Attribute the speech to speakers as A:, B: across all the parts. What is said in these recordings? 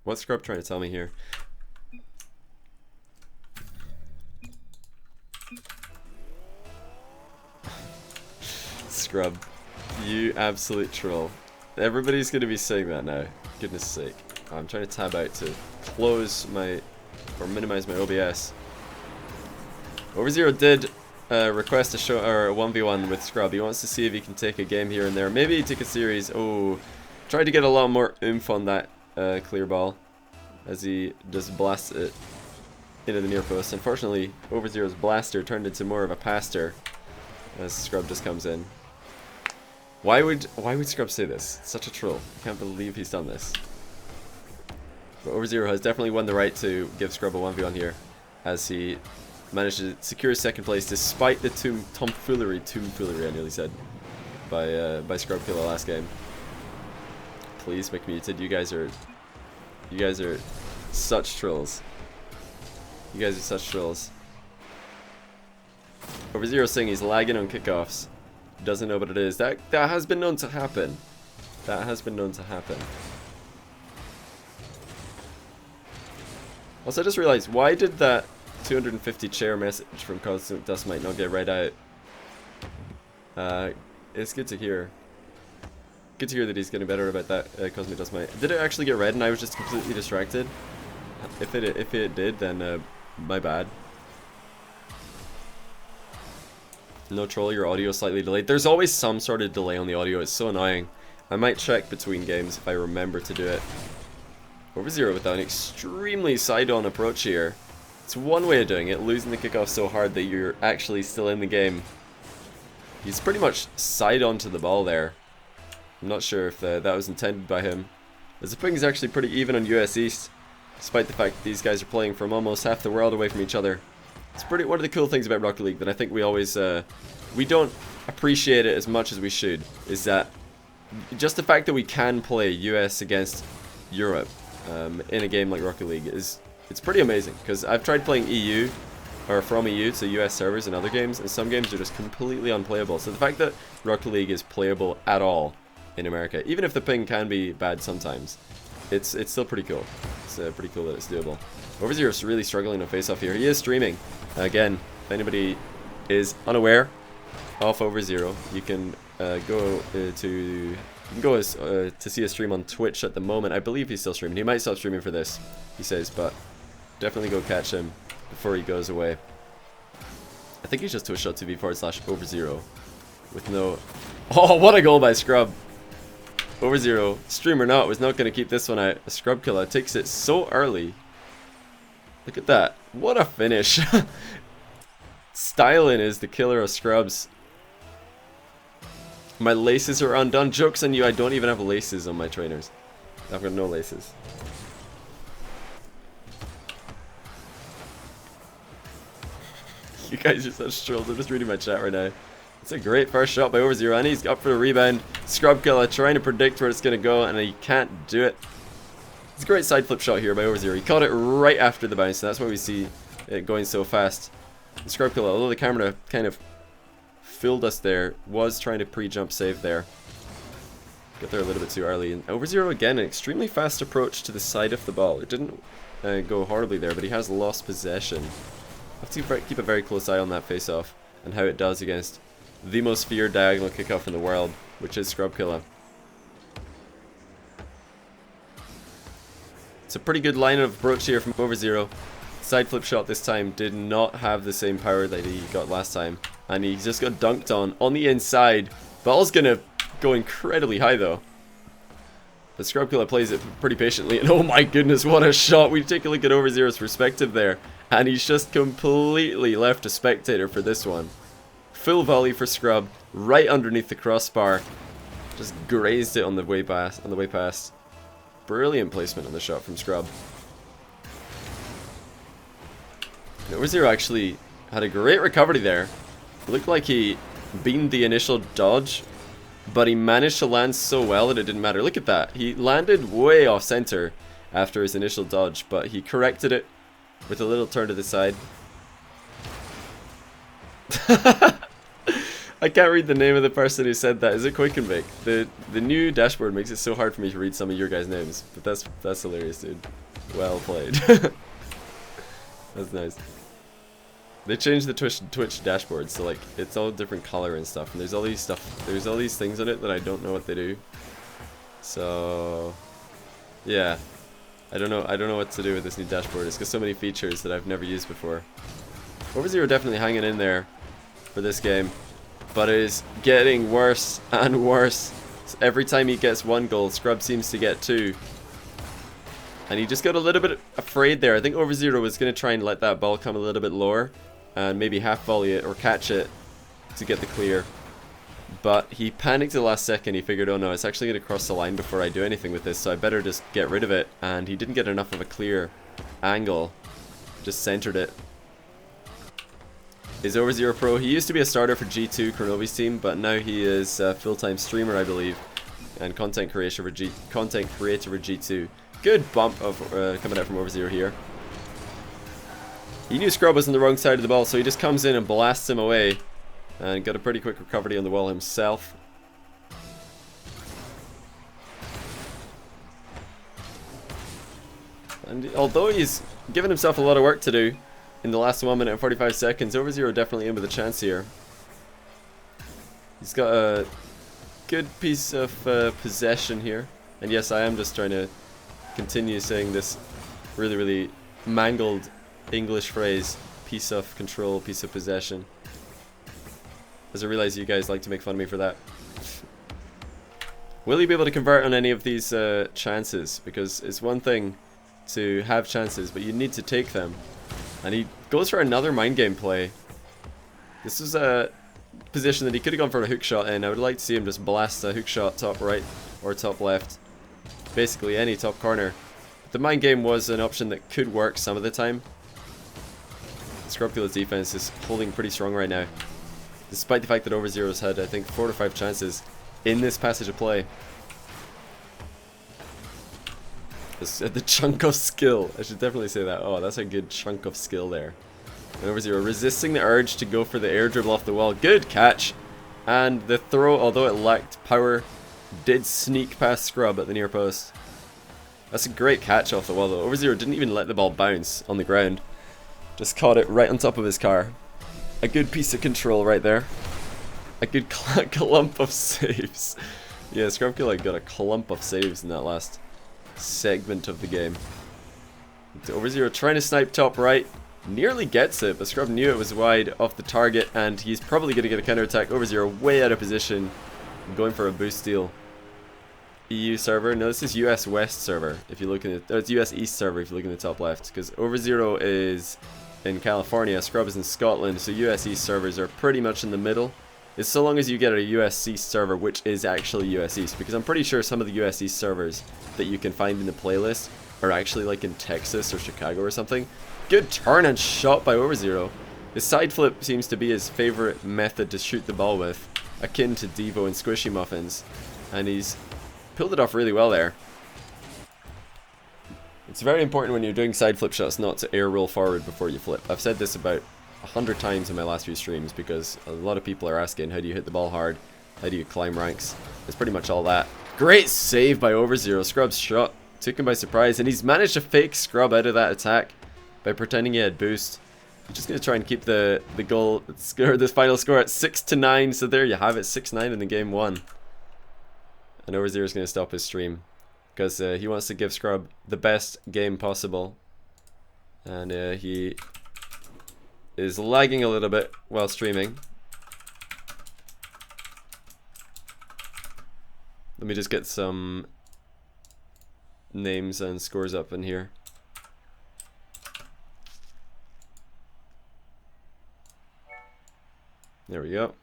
A: What's Scrub trying to tell me here? Scrub, you absolute troll. Everybody's gonna be saying that now. Goodness sake. I'm trying to tab out to close my, or minimize my OBS. Overzero did request a show or a 1v1 with Scrub. He wants to see if he can take a game here and there. Maybe take a series. Oh, tried to get a lot more oomph on that clear ball as he just blasts it into the near post. Unfortunately, Overzero's blaster turned into more of a paster as Scrub just comes in. Why would Scrub say this? Such a troll. I can't believe he's done this. But Overzero has definitely won the right to give Scrub a 1v1 here, as he managed to secure second place despite the tomfoolery, I nearly said, by Scrub Killa last game. Please make muted. You guys are such trolls. You guys are such trolls. Overzero saying he's lagging on kickoffs. Doesn't know what it is. That has been known to happen. That has been known to happen. Also, I just realized, why did that 250 chair message from Cosmic Dust Mite not get read out? It's good to hear. Good to hear that he's getting better about that Cosmic Dust Mite. Did it actually get read and I was just completely distracted? If it did, then my bad. No troll, your audio is slightly delayed. There's always some sort of delay on the audio. It's so annoying. I might check between games if I remember to do it. Overzero with an extremely side-on approach here. It's one way of doing it, losing the kickoff so hard that you're actually still in the game. He's pretty much side-on to the ball there. I'm not sure if that was intended by him. As the ping is actually pretty even on US East, despite the fact that these guys are playing from almost half the world away from each other. It's pretty. One of the cool things about Rocket League that I think we always we don't appreciate it as much as we should is that just the fact that we can play US against Europe in a game like Rocket League it's pretty amazing, because I've tried playing EU or from EU to US servers in other games, and some games are just completely unplayable. So the fact that Rocket League is playable at all in America, even if the ping can be bad sometimes, it's still pretty cool. It's pretty cool that it's doable. Overzero's really struggling to face off here. He is streaming. Again, if anybody is unaware of Overzero, you can go to see his stream on Twitch at the moment. I believe he's still streaming. He might stop streaming for this, he says, but definitely go catch him before he goes away. I think he's just twitch.tv/Overzero with no... Oh, what a goal by Scrub! Overzero, stream or not, was not going to keep this one out. A Scrub Killa takes it so early. Look at that. What a finish. Styling is the killer of Scrubs. My laces are undone. Joke's on you, I don't even have laces on my trainers. I've got no laces. You guys are such trolls. I'm just reading my chat right now. It's a great first shot by Overzero, and he's up for the rebound. Scrub Killa trying to predict where it's going to go, and he can't do it. It's a great side flip shot here by Overzero. He caught it right after the bounce, and that's why we see it going so fast. Scrub Killa, although the camera kind of fooled us there, was trying to pre-jump save there. Got there a little bit too early. And Overzero again, an extremely fast approach to the side of the ball. It didn't go horribly there, but he has lost possession. I have to keep a very close eye on that face-off and how it does against the most feared diagonal kickoff in the world, which is Scrub Killa. It's a pretty good line of approach here from Overzero. Side flip shot this time did not have the same power that he got last time, and he just got dunked on the inside. Ball's gonna go incredibly high though. But Scrub Killa plays it pretty patiently, and oh my goodness, what a shot! We take a look at Overzero's perspective there, and he's just completely left a spectator for this one. Full volley for Scrub, right underneath the crossbar. Just grazed it on the way past. Brilliant placement on the shot from Scrub. Overzero actually had a great recovery there. It looked like he beamed the initial dodge, but he managed to land so well that it didn't matter. Look at that. He landed way off center after his initial dodge, but he corrected it with a little turn to the side. I can't read the name of the person who said that. Is it Quick and Bake? The new dashboard makes it so hard for me to read some of your guys' names. But that's hilarious, dude. Well played. That's nice. They changed the Twitch dashboard, so like it's all different color and stuff. And there's all these things on it that I don't know what they do. So yeah, I don't know what to do with this new dashboard. It's got so many features that I've never used before. Overzero definitely hanging in there for this game, but it is getting worse and worse. So every time he gets one goal, Scrub seems to get two. And he just got a little bit afraid there. I think Overzero was going to try and let that ball come a little bit lower and maybe half volley it or catch it to get the clear. But he panicked at the last second. He figured, oh no, it's actually going to cross the line before I do anything with this, so I better just get rid of it. And he didn't get enough of a clear angle. Just centered it. Is Overzero Pro. He used to be a starter for G2, Kronovi's team, but now he is a full-time streamer, I believe, and content creator for G2. Good bump of coming out from Overzero here. He knew Scrub was on the wrong side of the ball, so he just comes in and blasts him away. And got a pretty quick recovery on the wall himself. And although he's given himself a lot of work to do in the last 1 minute and 45 seconds, Overzero definitely in with a chance here. He's got a good piece of possession here. And yes, I am just trying to continue saying this really, really mangled English phrase. Piece of control, piece of possession. As I realize you guys like to make fun of me for that. Will he be able to convert on any of these chances? Because it's one thing to have chances, but you need to take them. And he goes for another mind game play. This is a position that he could have gone for a hook shot in. I would like to see him just blast a hook shot top right or top left. Basically any top corner. The mind game was an option that could work some of the time. Scrubkilla's defense is holding pretty strong right now. Despite the fact that Overzero's had, I think, 4 to 5 chances in this passage of play. The chunk of skill. I should definitely say that. Oh, that's a good chunk of skill there. And Overzero resisting the urge to go for the air dribble off the wall. Good catch. And the throw, although it lacked power, did sneak past Scrub at the near post. That's a great catch off the wall, though. Overzero didn't even let the ball bounce on the ground. Just caught it right on top of his car. A good piece of control right there. A good clump of saves. Yeah, Scrubkilla got a clump of saves in that last segment of the game. Overzero trying to snipe top right. Nearly gets it, but Scrub knew it was wide off the target, and he's probably going to get a counterattack. Overzero way out of position. Going for a boost steal. EU server. No, this is US West server. If you look in the, it's US East server if you look in the top left, because Overzero is in California, Scrub is in Scotland, so US East servers are pretty much in the middle. It's so long as you get a US East server, which is actually US East, because I'm pretty sure some of the US East servers that you can find in the playlist are actually like in Texas or Chicago or something. Good turn and shot by Overzero. His side flip seems to be his favorite method to shoot the ball with, akin to Devo and Squishy Muffins, and he's pulled it off really well there. It's very important when you're doing side flip shots not to air roll forward before you flip. I've said this about 100 times in my last few streams because a lot of people are asking, how do you hit the ball hard? How do you climb ranks? It's pretty much all that. Great save by Overzero. Scrub's shot took him by surprise, and he's managed to fake Scrub out of that attack by pretending he had boost. I'm just going to try and keep the goal, this final score at 6-9, so there you have it, 6-9 in the game 1. And Overzero's going to stop his stream because he wants to give Scrub the best game possible, and he is lagging a little bit while streaming. Let me just get some names and scores up in here. There we go.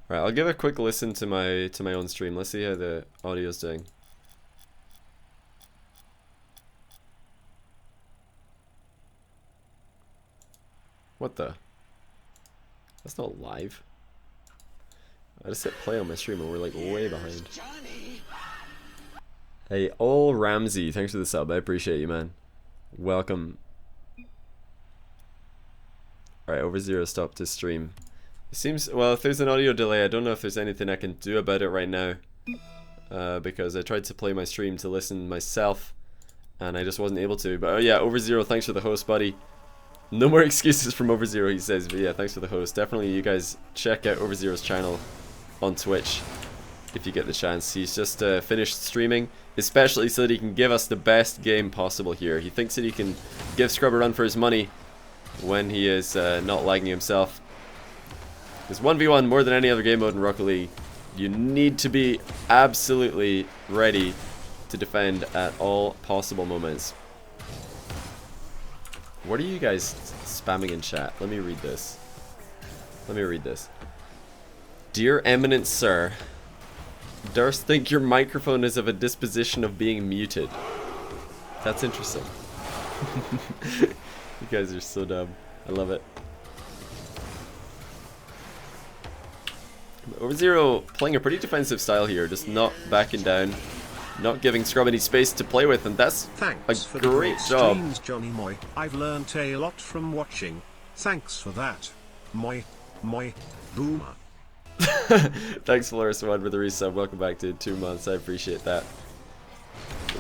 A: Right, I'll give a quick listen to my own stream. Let's see how the audio's doing. What the? That's not live. I just hit play on my stream and we're like way behind. Hey, Ol Ramsey, thanks for the sub. I appreciate you, man. Welcome. Alright, Overzero stopped his stream. It seems, well, if there's an audio delay, I don't know if there's anything I can do about it right now. Because I tried to play my stream to listen myself, and I just wasn't able to. But yeah, Overzero, thanks for the host, buddy. No more excuses from Overzero, he says. But yeah, thanks for the host. Definitely, you guys check out Overzero's channel on Twitch if you get the chance. He's just finished streaming, especially so that he can give us the best game possible here. He thinks that he can give Scrub a run for his money when he is not lagging himself. Because 1v1, more than any other game mode in Rocket League, you need to be absolutely ready to defend at all possible moments. What are you guys spamming in chat? Let me read this. Let me read this. Dear eminent sir, Durst think your microphone is of a disposition of being muted. That's interesting. You guys are so dumb. I love it. Overzero playing a pretty defensive style here, just not backing down, not giving Scrub any space to play with, and that's
B: Thanks
A: a great job.
B: Streams, Johnny Moy. I've learned a lot from watching. Thanks for that. Moy, boomer.
A: Thanks, Flores1 for the resub. Welcome back to 2 months. I appreciate that.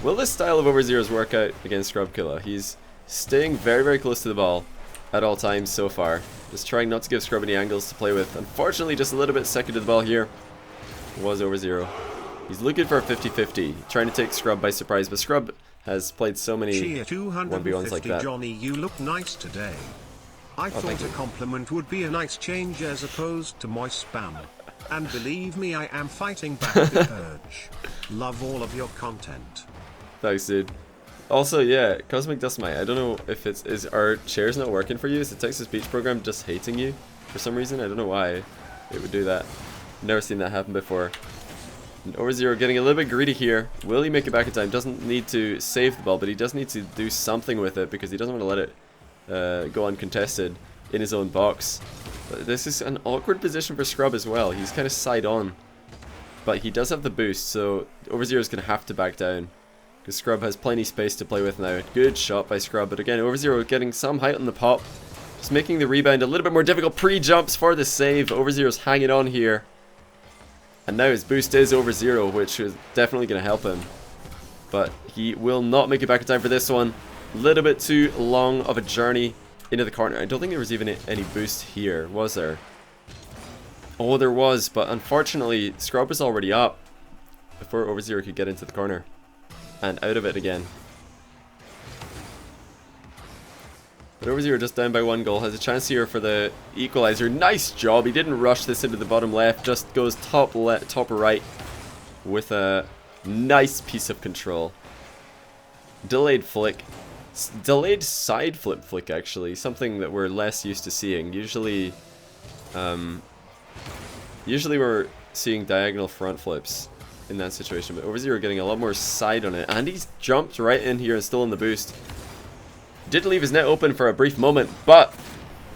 A: Will this style of Overzero's work out against Scrub Killa? He's staying very, very close to the ball at all times so far. Just trying not to give Scrub any angles to play with. Unfortunately, just a little bit second to the ball here was Overzero. He's looking for a 50-50, trying to take Scrub by surprise, but Scrub has played so many 1v1s like that.
B: Johnny, you look nice today. I thought a compliment would be a nice change as opposed to my spam. And believe me, I am fighting back the urge. Love all of your content.
A: Thanks, dude. Also, yeah, Cosmic Dustmite, I don't know if is our chairs not working for you? Is the text-to-speech program just hating you for some reason? I don't know why it would do that. Never seen that happen before. And Overzero getting a little bit greedy here. Will he make it back in time? Doesn't need to save the ball, but he does need to do something with it because he doesn't want to let it go uncontested in his own box. But this is an awkward position for Scrub as well. He's kind of side on, but he does have the boost, so Overzero's going to have to back down. Because Scrub has plenty space to play with now. Good shot by Scrub, but again, Overzero getting some height on the pop. Just making the rebound a little bit more difficult. Pre-jumps for the save. Overzero's hanging on here. And now his boost is Overzero, which is definitely going to help him. But he will not make it back in time for this one. A little bit too long of a journey into the corner. I don't think there was even any boost here, was there? Oh, there was, but unfortunately, Scrub was already up before Overzero could get into the corner. And out of it again. But Overzero just down by 1 goal. Has a chance here for the equalizer. Nice job. He didn't rush this into the bottom left. Just goes top right with a nice piece of control. Delayed flick. Delayed side flip flick, actually. Something that we're less used to seeing. Usually we're seeing diagonal front flips in that situation, but Overzero getting a lot more side on it, and he's jumped right in here and still in the boost. Did leave his net open for a brief moment, but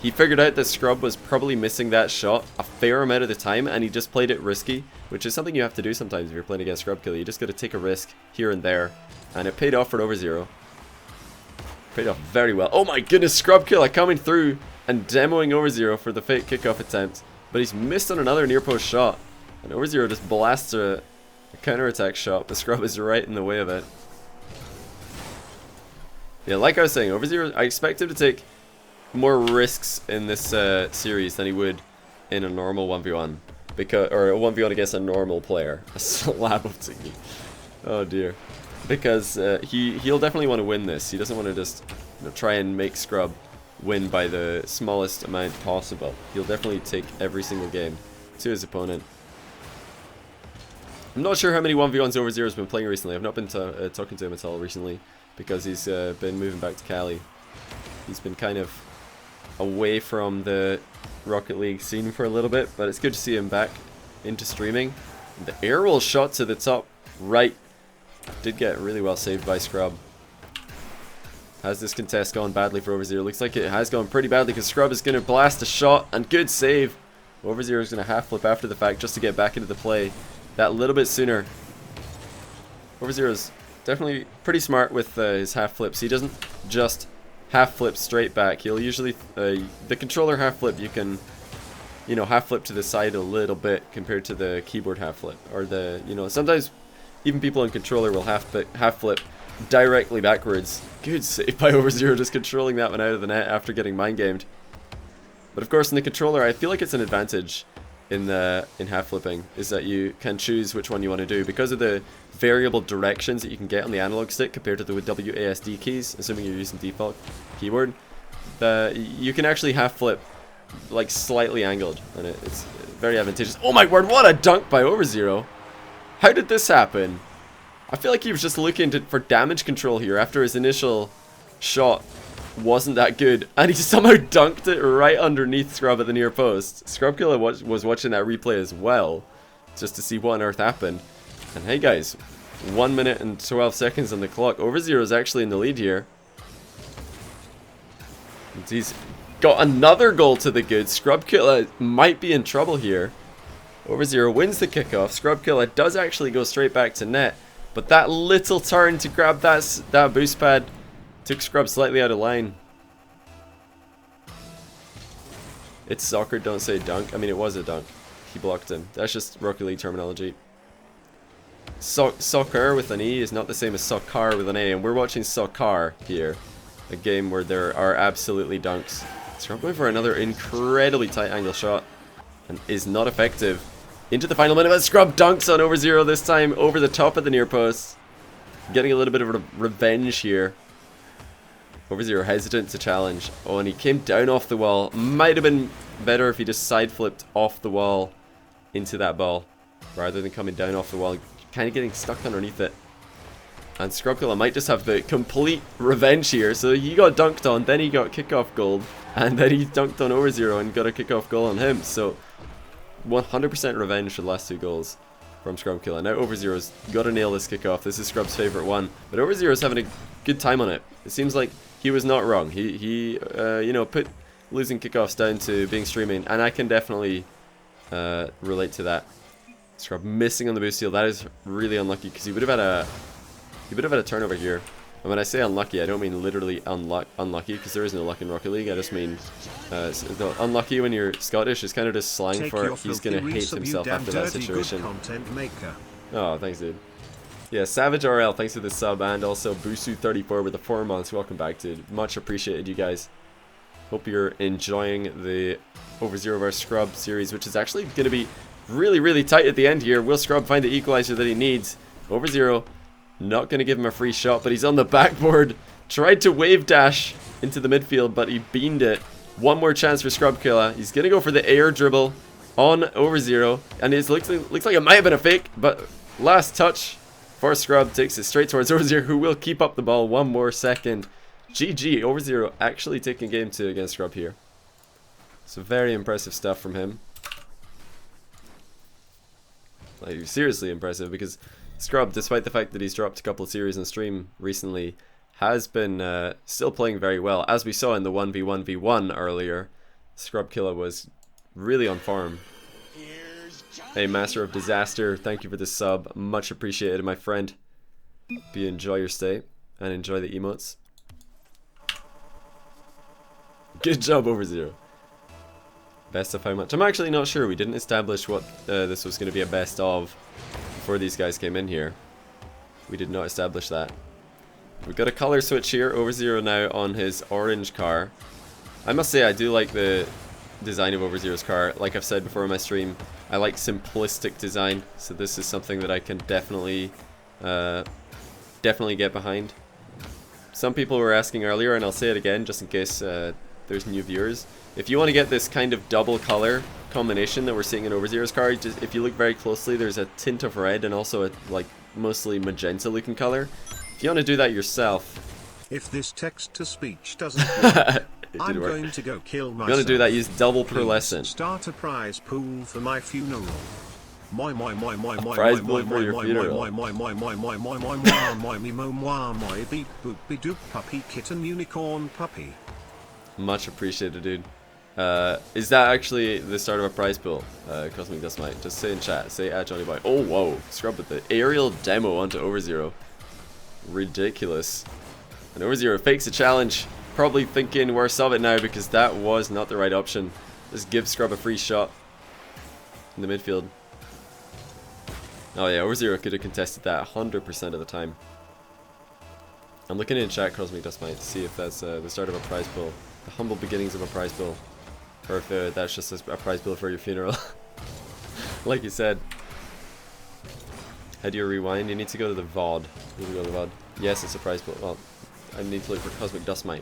A: he figured out that Scrub was probably missing that shot a fair amount of the time, and he just played it risky, which is something you have to do sometimes if you're playing against Scrub Killa. You just got to take a risk here and there, and it paid off for Overzero. Paid off very well. Oh my goodness, Scrub Killa coming through and demoing Overzero for the fake kickoff attempt, but he's missed on another near post shot, and Overzero just blasts a counter-attack shot, but Scrub is right in the way of it. Yeah, like I was saying, Overzero, I expect him to take more risks in this series than he would in a normal 1v1. Or a 1v1 against a normal player. A slab of tiki. Oh dear. Because he'll definitely want to win this. He doesn't want to just try and make Scrub win by the smallest amount possible. He'll definitely take every single game to his opponent. I'm not sure how many 1v1s Overzero's been playing recently. I've not been talking to him at all recently because he's been moving back to Cali. He's been kind of away from the Rocket League scene for a little bit, but it's good to see him back into streaming. The air roll shot to the top right did get really well saved by Scrub. Has this contest gone badly for Overzero? Looks like it has gone pretty badly because Scrub is going to blast a shot, and good save. Overzero is going to half flip after the fact just to get back into the play that little bit sooner. Overzero's definitely pretty smart with his half flips. He doesn't just half flip straight back. He'll usually, the controller half flip, you can, you know, half flip to the side a little bit compared to the keyboard half flip. Or the, you know, sometimes even people on controller will half flip directly backwards. Good save by Overzero, just controlling that one out of the net after getting mind gamed. But of course in the controller, I feel like it's an advantage in half flipping, is that you can choose which one you want to do because of the variable directions that you can get on the analog stick compared to the WASD keys, assuming you're using default keyboard. You can actually half flip like slightly angled, and it's very advantageous. Oh my word, what a dunk by Overzero! How did this happen? I feel like he was just looking for damage control here after his initial shot wasn't that good, and he somehow dunked it right underneath Scrub at the near post. Scrubkilla was watching that replay as well, just to see what on earth happened. And hey guys, 1 minute and 12 seconds on the clock. Overzero is actually in the lead here. And he's got another goal to the good. Scrubkilla might be in trouble here. Overzero wins the kickoff. Scrubkilla does actually go straight back to net, but that little turn to grab that boost pad took Scrub slightly out of line. It's soccer, don't say dunk. I mean, it was a dunk. He blocked him. That's just Rocket League terminology. Soccer with an E is not the same as soccer with an A, and we're watching soccer here. A game where there are absolutely dunks. Scrub going for another incredibly tight angle shot, and is not effective. Into the final minute, but Scrub dunks on Overzero this time over the top of the near post. Getting a little bit of revenge here. Overzero hesitant to challenge. Oh, and he came down off the wall. Might have been better if he just side flipped off the wall into that ball rather than coming down off the wall, kind of getting stuck underneath it. And Scrubkilla might just have the complete revenge here. So he got dunked on, then he got kickoff goal, and then he dunked on Overzero and got a kickoff goal on him. So 100% revenge for the last two goals from Scrubkilla. Now Overzero's got to nail this kickoff. This is Scrub's favorite one, but Overzero's having a good time on it. It seems like he was not wrong. He you know, put losing kickoffs down to being streaming, and I can definitely relate to that. Scrub missing on the boost steal. That is really unlucky because he would have had a turnover here. And when I say unlucky, I don't mean literally unlucky, because there is no luck in Rocket League. I just mean unlucky when you're Scottish is kind of just slang for he's gonna hate himself after that situation. Oh, thanks, dude. Yeah, Savage RL, thanks for the sub, and also Busu34 with the 4 months. Welcome back, dude. Much appreciated, you guys. Hope you're enjoying the Overzero vs Scrub series, which is actually going to be really, really tight at the end here. Will Scrub find the equalizer that he needs? Overzero not going to give him a free shot, but he's on the backboard. Tried to wave dash into the midfield, but he beamed it. One more chance for Scrubkilla. He's going to go for the air dribble on Overzero, and it looks like it might have been a fake, but last touch for Scrub takes it straight towards Overzero, who will keep up the ball one more second. GG, Overzero actually taking game 2 against Scrub here. So very impressive stuff from him. Like, seriously impressive, because Scrub, despite the fact that he's dropped a couple of series on stream recently, has been still playing very well. As we saw in the 1v1v1 earlier, Scrubkilla was really on form. Hey, Master of Disaster, thank you for the sub. Much appreciated, my friend. Hope you enjoy your stay and enjoy the emotes. Good job, Overzero. Best of how much? I'm actually not sure. We didn't establish what this was going to be a best of before these guys came in here. We did not establish that. We've got a color switch here. Overzero now on his orange car. I must say I do like the design of Overzero's car. Like I've said before in my stream, I like simplistic design, so this is something that I can definitely get behind. Some people were asking earlier, and I'll say it again just in case there's new viewers. If you want to get this kind of double color combination that we're seeing in Overzero's car, just if you look very closely, there's a tint of red and also a like mostly magenta looking color. If you want to do that yourself,
B: if this text to speech doesn't work, I'm going to go kill myself.
A: If you want to do that, use double pearlescent.
B: Start a prize pool for my funeral. My
A: prize pool for your funeral.
B: Beep boop be doop puppy kitten unicorn puppy.
A: Much appreciated, dude. Is that actually the start of a prize pool? Cosmic Dust Mite. Just say in chat. Say at Johnny Boy. Oh, whoa. Scrub with the aerial demo onto Overzero. Ridiculous. And Overzero fakes a challenge probably thinking worse of it now because that was not the right option. Just give Scrub a free shot in the midfield. Oh yeah, Overzero could have contested that 100% of the time. I'm looking in chat, Cosmic Dustmite, to see if that's the start of a prize pool. The humble beginnings of a prize pool. Or if that's just a prize pool for your funeral. Like you said. How do you rewind? You need to go to the VOD. You need to go to the VOD. Yes, it's a prize pool. Well, I need to look for Cosmic Dustmite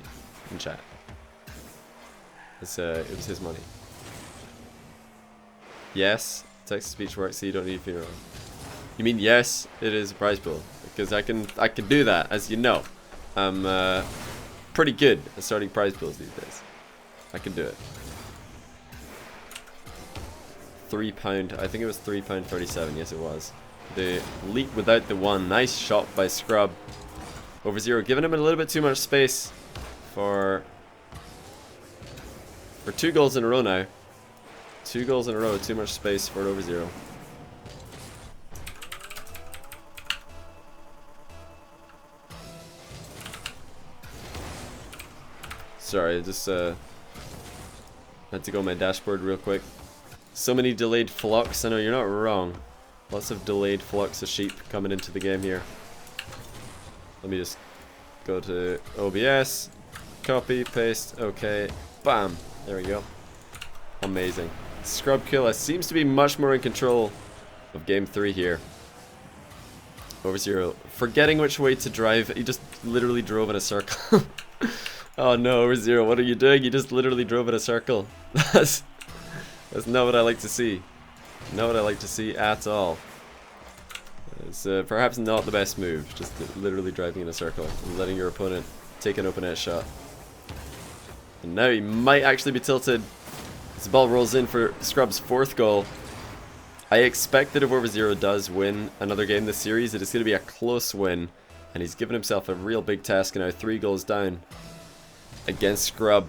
A: in chat. It was his money. Yes, text-to-speech works, so you don't need a funeral. You mean yes, it is a prize pool? Because I can do that, as you know. I'm pretty good at starting prize pools these days. I can do it. £3, I think it was £3.37. Yes, it was. The leap without the one. Nice shot by Scrub. Overzero, giving him a little bit too much space for 2 goals in a row now. 2 goals in a row, too much space for Overzero. Sorry, I just had to go on my dashboard real quick. So many delayed flux. I know you're not wrong. Lots of delayed flux of sheep coming into the game here. Let me just go to OBS, copy, paste, okay, bam, there we go. Amazing. Scrub Killa seems to be much more in control of game 3 here. Overzero, forgetting which way to drive, he just literally drove in a circle. Oh no, Overzero, what are you doing? You just literally drove in a circle. That's not what I like to see. Not what I like to see at all. It's perhaps not the best move, just literally driving in a circle and letting your opponent take an open net shot. And now he might actually be tilted as the ball rolls in for Scrub's 4th goal. I expect that if Overzero does win another game this series, it is going to be a close win. And he's given himself a real big task now, 3 goals down against Scrub.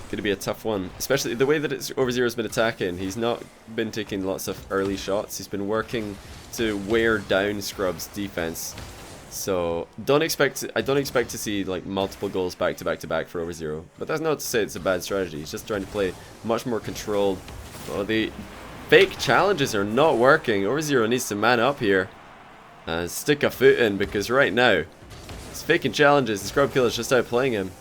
A: Going to be a tough one, especially the way that Overzero's been attacking. He's not been taking lots of early shots. He's been working to wear down Scrub's defense. So I don't expect to see like multiple goals back to back to back for Overzero. But that's not to say it's a bad strategy. He's just trying to play much more controlled. Well, the fake challenges are not working. Overzero needs to man up here and stick a foot in, because right now he's faking challenges and Scrub Killa's just outplaying him.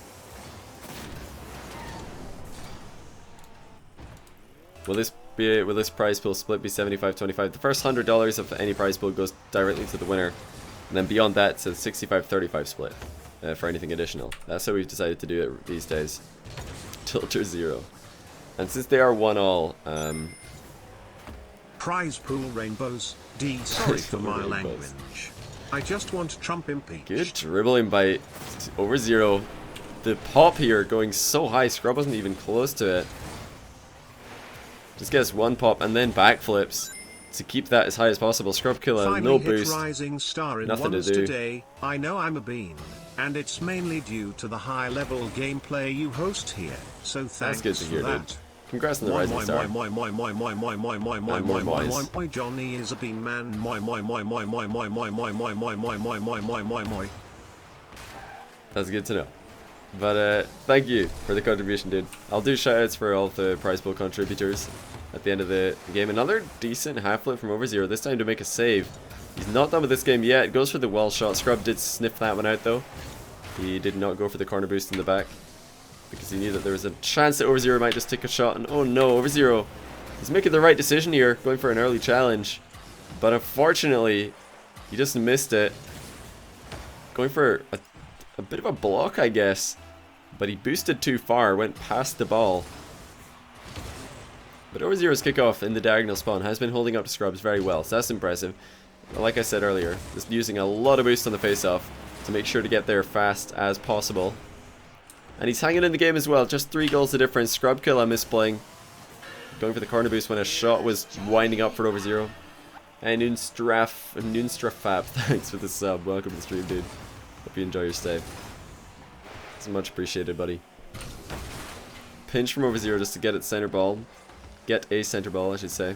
A: Will this prize pool split be 75-25? The first $100 of any prize pool goes directly to the winner, and then beyond that it's a 65-35 split for anything additional. That's how we've decided to do it these days. Tilter 0. And since they are 1-all,
B: prize pool rainbows. D. Sorry for my language. I just want Trump impeached.
A: Good dribbling by Overzero. The pop here going so high, Scrub wasn't even close to it. Just gets one pop and then backflips to keep that as high as possible. Scrub Killa, no boost,
B: rising star in
A: nothing to do.
B: Today. I know I'm a bean, and it's mainly due to the high-level gameplay you host here. So thanks.
A: That's good to hear, dude. Congrats on the rising star.
B: Johnny is a bean man.
A: That's good to know. But thank you for the contribution, dude. I'll do shoutouts for all the prize pool contributors at the end of the game. Another decent half flip from Overzero, this time to make a save. He's not done with this game yet. Goes for the wall shot. Scrub did sniff that one out though. He did not go for the corner boost in the back, because he knew that there was a chance that Overzero might just take a shot. And oh no, Overzero, he's making the right decision here, going for an early challenge. But unfortunately, he just missed it. Going for a bit of a block, I guess. But he boosted too far, went past the ball. But Overzero's kickoff in the diagonal spawn has been holding up to Scrubs very well, so that's impressive. Like I said earlier, just using a lot of boost on the face-off to make sure to get there fast as possible. And he's hanging in the game as well, just 3 goals the difference. Scrub Killa misplaying, going for the corner boost when a shot was winding up for Overzero. And Noonstrafap, thanks for the sub, welcome to the stream, dude. Hope you enjoy your stay. It's much appreciated, buddy. Pinch from Overzero just to get it center ball. Get a center ball, I should say.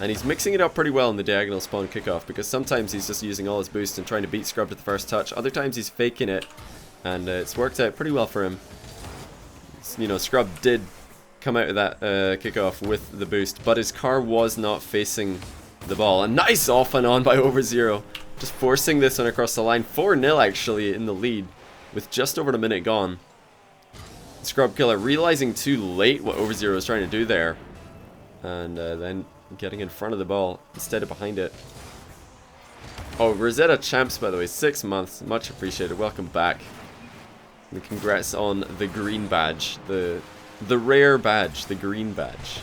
A: And he's mixing it up pretty well in the diagonal spawn kickoff, because sometimes he's just using all his boost and trying to beat Scrub to the first touch. Other times he's faking it, and it's worked out pretty well for him. You know, Scrub did come out of that kickoff with the boost, but his car was not facing the ball. A nice off and on by Overzero, just forcing this one across the line. 4-0 actually in the lead, with just over a minute gone. Scrub Killa realizing too late what Overzero was trying to do there, and then getting in front of the ball instead of behind it. Oh, Rosetta Champs, by the way, 6 months, much appreciated. Welcome back. And congrats on the green badge, the rare badge, the green badge,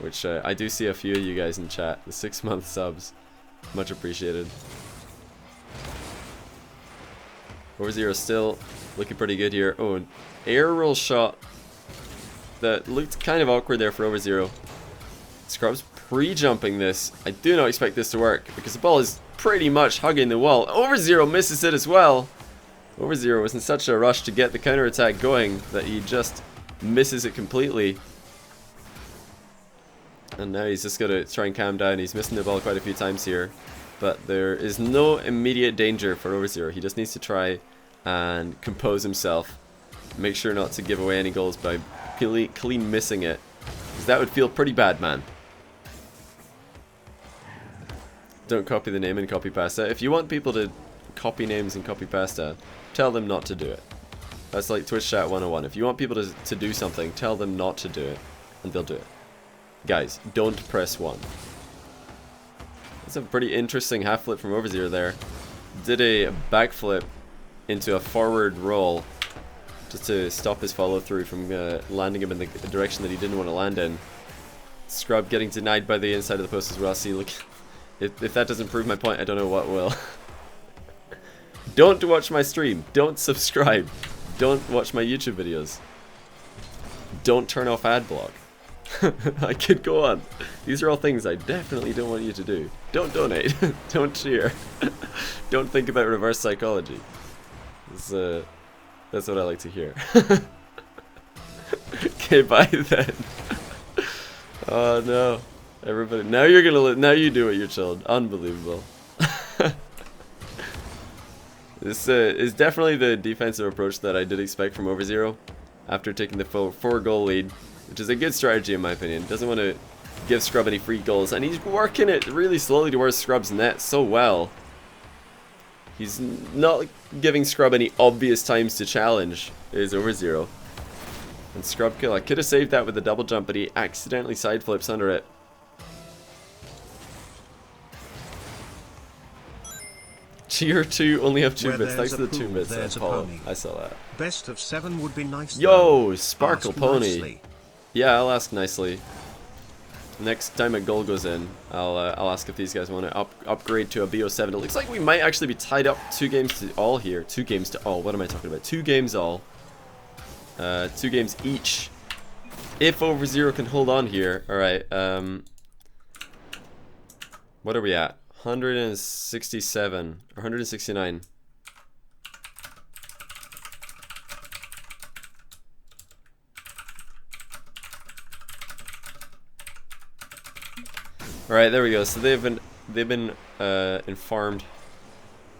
A: which I do see a few of you guys in chat. The 6-month subs, much appreciated. Overzero still looking pretty good here. Oh, an air roll shot that looked kind of awkward there for Overzero. Scrub's pre-jumping this. I do not expect this to work because the ball is pretty much hugging the wall. Overzero misses it as well. Overzero was in such a rush to get the counter attack going that he just misses it completely. And now he's just got to try and calm down. He's missing the ball quite a few times here, but there is no immediate danger for Overzero. He just needs to try and compose himself, make sure not to give away any goals by clean missing it, because that would feel pretty bad, man. Don't copy the name and copy pasta. If you want people to copy names and copy pasta, tell them not to do it. That's like Twitch chat 101. If you want people to do something, tell them not to do it, and they'll do it. Guys, don't press 1. That's a pretty interesting half flip from Overzero there. Did a backflip into a forward roll just to stop his follow through from landing him in the direction that he didn't want to land in. Scrub getting denied by the inside of the post as well. See, look, if that doesn't prove my point, I don't know what will. Don't watch my stream. Don't subscribe. Don't watch my YouTube videos. Don't turn off ad block. I could go on. These are all things I definitely don't want you to do. Don't donate. Don't cheer. Don't think about reverse psychology. That's what I like to hear. Okay, bye then. Oh no. Everybody, now you're gonna now you do it, you're chilled. Unbelievable. This is definitely the defensive approach that I did expect from Overzero after taking the 4-goal lead, which is a good strategy in my opinion. Doesn't want to give Scrub any free goals, and he's working it really slowly towards Scrub's net so well. He's not giving Scrub any obvious times to challenge, is Overzero. And Scrub Killa could have saved that with a double jump, but he accidentally side flips under it. Tier 2 only have 2 bits. Thanks to the 2 bits. Apollo. I saw that.
B: Best of 7 would be nice.
A: Yo, Sparkle
B: Ask
A: Pony.
B: nicely.
A: Yeah, I'll ask nicely. Next time a goal goes in, I'll ask if these guys want to upgrade to a BO7. It looks like we might actually be tied up 2 games to all here. 2 games to all. What am I talking about? 2 games all. 2 games each. If Overzero can hold on here. Alright, what are we at? 167 or 169. All right, there we go. So they've been informed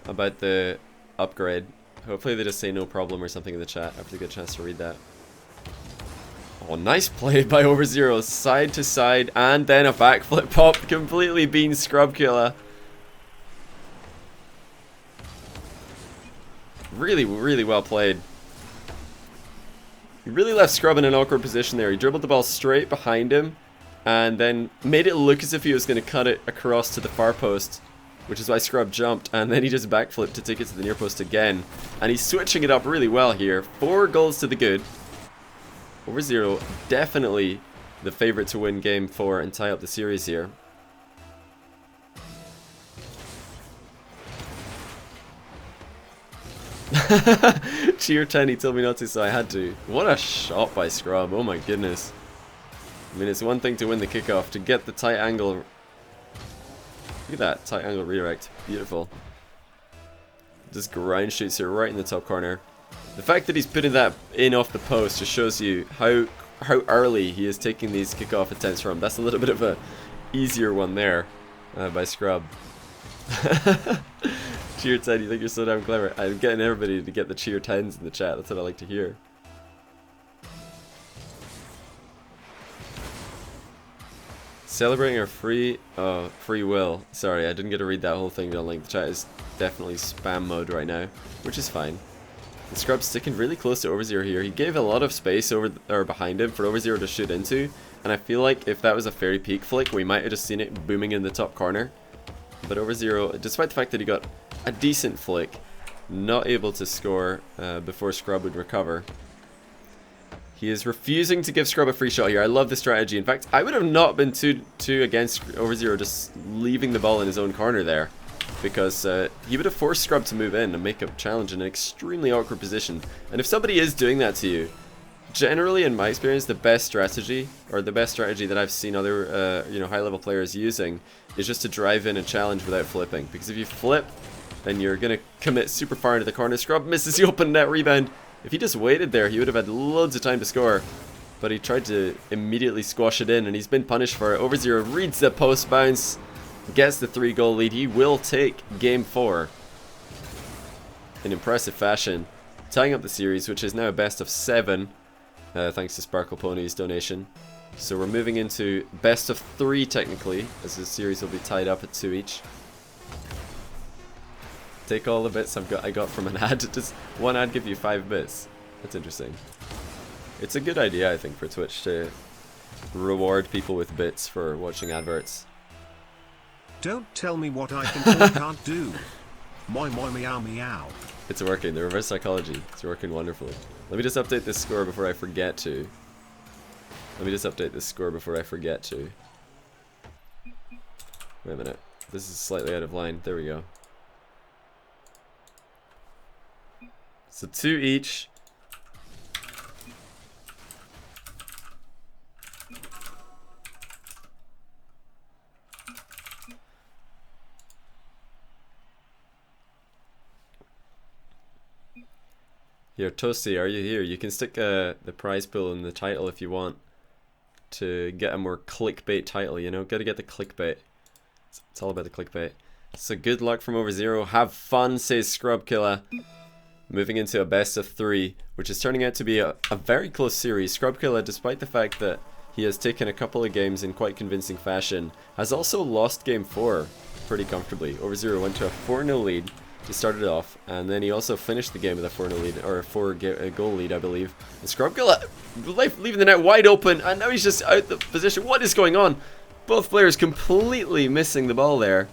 A: about the upgrade. Hopefully they just say no problem or something in the chat after they get a chance to read that. Oh, nice play by Overzero, side to side, and then a backflip pop, completely being Scrub Killa. Really, really well played. He really left Scrub in an awkward position there. He dribbled the ball straight behind him, and then made it look as if he was going to cut it across to the far post, which is why Scrub jumped, and then he just backflipped to take it to the near post again. And he's switching it up really well here. 4 goals to the good. Overzero definitely the favorite to win game 4 and tie up the series here. Cheer 10, he told me not to, so I had to. What a shot by Scrub, oh my goodness. I mean, it's one thing to win the kickoff, to get the tight angle. Look at that, tight angle redirect, beautiful. Just ground shoots it right in the top corner. The fact that he's putting that in off the post just shows you how early he is taking these kickoff attempts from. That's a little bit of a easier one there by Scrub. Cheer 10, you think you're so damn clever. I'm getting everybody to get the cheer 10s in the chat. That's what I like to hear. Celebrating our free will. Sorry, I didn't get to read that whole thing down. Like, the chat is definitely spam mode right now, which is fine. And Scrub's sticking really close to Overzero here. He gave a lot of space behind him for Overzero to shoot into, and I feel like if that was a fairy peak flick, we might have just seen it booming in the top corner. But Overzero, despite the fact that he got a decent flick, not able to score before Scrub would recover. He is refusing to give Scrub a free shot here. I love the strategy. In fact, I would have not been too against Overzero just leaving the ball in his own corner there, because he would have forced Scrub to move in and make a challenge in an extremely awkward position. And if somebody is doing that to you, generally in my experience, the best strategy, or the best strategy that I've seen other high-level players using, is just to drive in a challenge without flipping. Because if you flip, then you're going to commit super far into the corner. Scrub misses the open net rebound. If he just waited there, he would have had loads of time to score. But he tried to immediately squash it in, and he's been punished for it. Overzero reads the post bounce, gets the 3-goal lead. He will take game 4 in impressive fashion, tying up the series, which is now a best of 7, thanks to Sparkle Pony's donation. So we're moving into best of 3 technically, as the series will be tied up at 2 each. Take all the bits I got from an ad. Does one ad give you 5 bits? That's interesting. It's a good idea, I think, for Twitch to reward people with bits for watching adverts.
B: Don't tell me what I can or can't do. Moi moi meow meow.
A: It's working. The reverse psychology. It's working wonderfully. Let me just update this score before I forget to. Wait a minute. This is slightly out of line. There we go. So 2 each. Here, Toasty, are you here? You can stick the prize pool in the title if you want to get a more clickbait title, you know? Gotta get the clickbait. It's all about the clickbait. So good luck from Overzero. Have fun, says Scrub Killa. Moving into a best of 3, which is turning out to be a very close series. Scrub Killa, despite the fact that he has taken a couple of games in quite convincing fashion, has also lost game 4 pretty comfortably. Overzero went to a 4-0 lead to start it off, and then he also finished the game with a 4-0 lead, or a 4-goal lead, I believe. And Scrub Killa leaving the net wide open, and now he's just out the position. What is going on? Both players completely missing the ball there.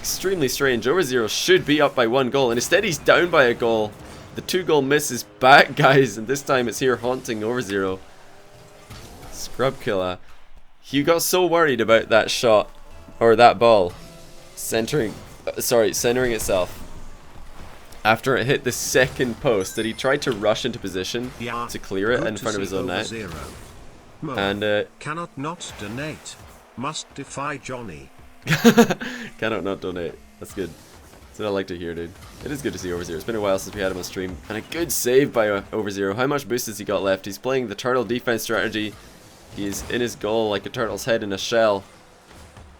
A: Extremely strange. Overzero should be up by 1 goal, and instead he's down by a goal. The 2-goal miss is back, guys, and this time it's here haunting Overzero. Scrub Killa. You got so worried about that shot, or that ball, centering itself after it hit the second post, that he tried to rush into position to clear it in front of his own net. And
B: cannot not donate. Must defy Johnny.
A: Cannot not donate. That's good. That's what I like to hear, dude. It is good to see Overzero. It's been a while since we had him on stream. And a good save by Overzero. How much boost has he got left? He's playing the turtle defense strategy. He's in his goal like a turtle's head in a shell.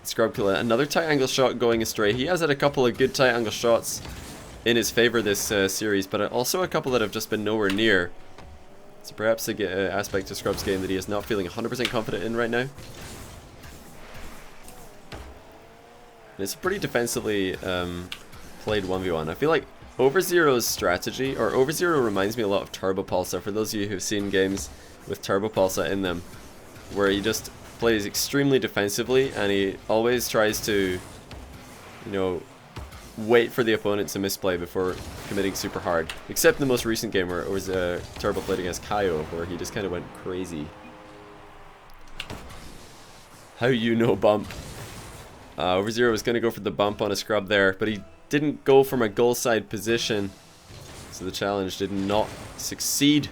A: Scrub Killa. Another tight angle shot going astray. He has had a couple of good tight angle shots in his favor this series, but also a couple that have just been nowhere near. So perhaps an aspect of Scrub's game that he is not feeling 100% confident in right now. It's a pretty defensively played 1v1. I feel like Overzero's strategy, or Overzero reminds me a lot of Turbo Pulsar, for those of you who've seen games with Turbo Pulsar in them, where he just plays extremely defensively and he always tries to, you know, wait for the opponent to misplay before committing super hard. Except in the most recent game where it was Turbo played against Kaio, where he just kind of went crazy. How you know bump? Overzero was going to go for the bump on a Scrub there, but he didn't go from a goal side position, so the challenge did not succeed.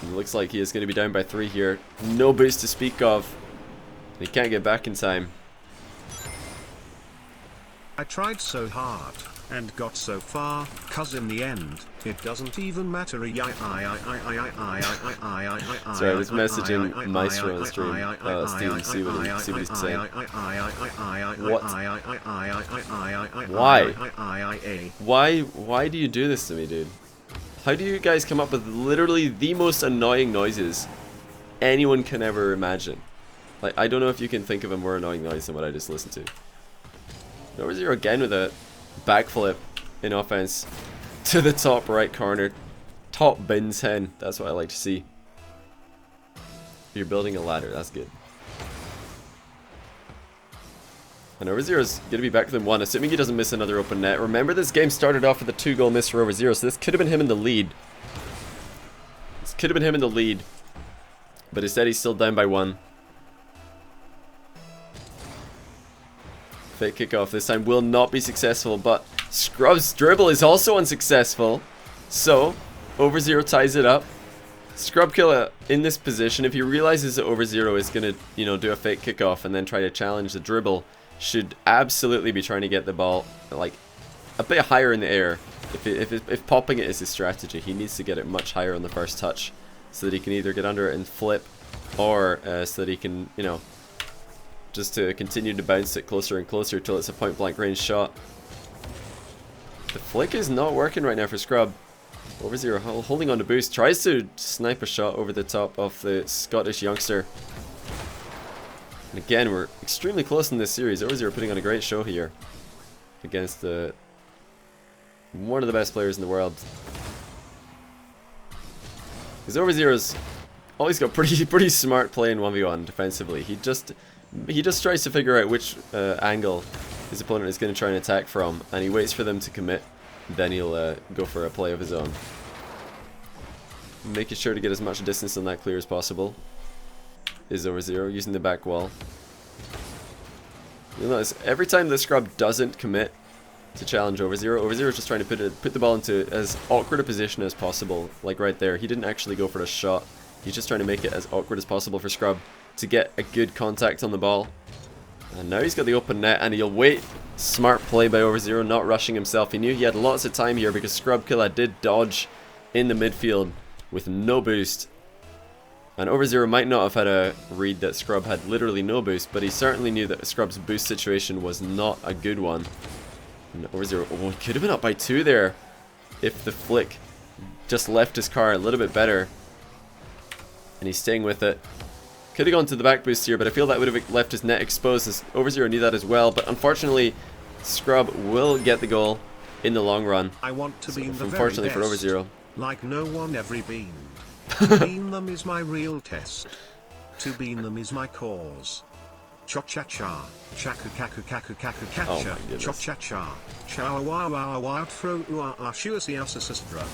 A: It looks like he is going to be down by 3 here. No boost to speak of. He can't get back in time.
B: I tried so hard. and got so far, cause in the end, it doesn't even matter.
A: Sorry, I was messaging Maestro on stream. Steven, see what he's saying. What? Why do you do this to me, dude? How do you guys come up with literally the most annoying noises anyone can ever imagine? Like, I don't know if you can think of a more annoying noise than what I just listened to. Over zero again with a backflip in offense to the top right corner. Top bin 10. That's what I like to see. You're building a ladder. That's good. And Over Zero's going to be back within one, assuming he doesn't miss another open net. Remember, this game started off with a 2-goal miss for Over Zero, so this could have been him in the lead. This could have been him in the lead. But instead, he's still down by 1. Fake kickoff this time will not be successful, but Scrub's dribble is also unsuccessful. So, Over Zero ties it up. Scrub Killa in this position, if he realizes that Over Zero is going to, do a fake kickoff and then try to challenge the dribble, should absolutely be trying to get the ball, like, a bit higher in the air. If popping it is his strategy, he needs to get it much higher on the first touch so that he can either get under it and flip, or so that he can, just to continue to bounce it closer and closer till it's a point-blank range shot. The flick is not working right now for Scrub. Over Zero holding on to boost, tries to snipe a shot over the top of the Scottish youngster. And again, we're extremely close in this series. Over Zero putting on a great show here against one of the best players in the world. Because Over Zero's always got pretty smart play in 1v1 defensively. He just tries to figure out which angle his opponent is going to try and attack from, and he waits for them to commit. Then he'll go for a play of his own, making sure to get as much distance on that clear as possible. Is Over Zero using the back wall. You'll notice every time the Scrub doesn't commit to challenge Over Zero, Over Zero is just trying to put the ball into as awkward a position as possible. Like right there, he didn't actually go for a shot. He's just trying to make it as awkward as possible for Scrub to get a good contact on the ball. And now he's got the open net, and he'll wait. Smart play by Over Zero, not rushing himself. He knew he had lots of time here because Scrub Killa did dodge in the midfield with no boost. And Over Zero might not have had a read that Scrub had literally no boost, but he certainly knew that Scrub's boost situation was not a good one. And Over Zero, he could have been up by 2 there if the flick just left his car a little bit better. And he's staying with it. Could have gone to the back boost here, but I feel that would have left his net exposed, as Over Zero knew that as well. But unfortunately, Scrub will get the goal in the long run.
B: I want to be the
A: unfortunately
B: very
A: for Over Zero.
B: Like no one ever been. To bean them is my real test. To bean them is my cause. Cha-cha-cha, chaku-kaku-kaku-kaku-kacha, cha-cha-cha, chow-wow-wow-wow-throw-ah-ah-shua-si-ah-sa-sa-dra.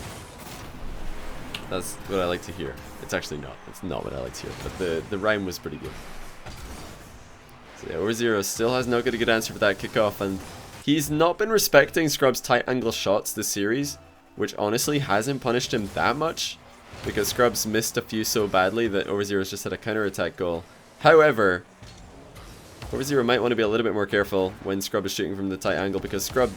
A: That's what I like to hear. It's actually not. It's not what I like to hear. But the rhyme was pretty good. So yeah, Over Zero still has not got a good answer for that kickoff, and he's not been respecting Scrub's tight angle shots this series, which honestly hasn't punished him that much, because Scrub's missed a few so badly that Over Zero's just had a counter-attack goal. However, Over Zero might want to be a little bit more careful when Scrub is shooting from the tight angle, because Scrub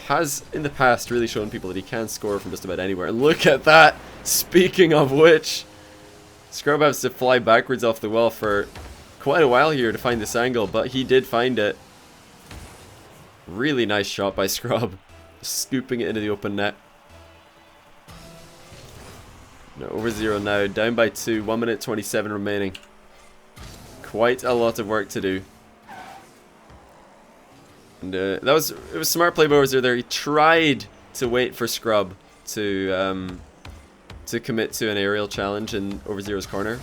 A: has in the past really shown people that he can score from just about anywhere. And look at that! Speaking of which, Scrub has to fly backwards off the wall for quite a while here to find this angle, but he did find it. Really nice shot by Scrub, scooping it into the open net. No, Over Zero now, down by 2, 1 minute 27 remaining. Quite a lot of work to do. And it was smart play by Over Zero there. He tried to wait for Scrub to commit to an aerial challenge in Over Zero's corner.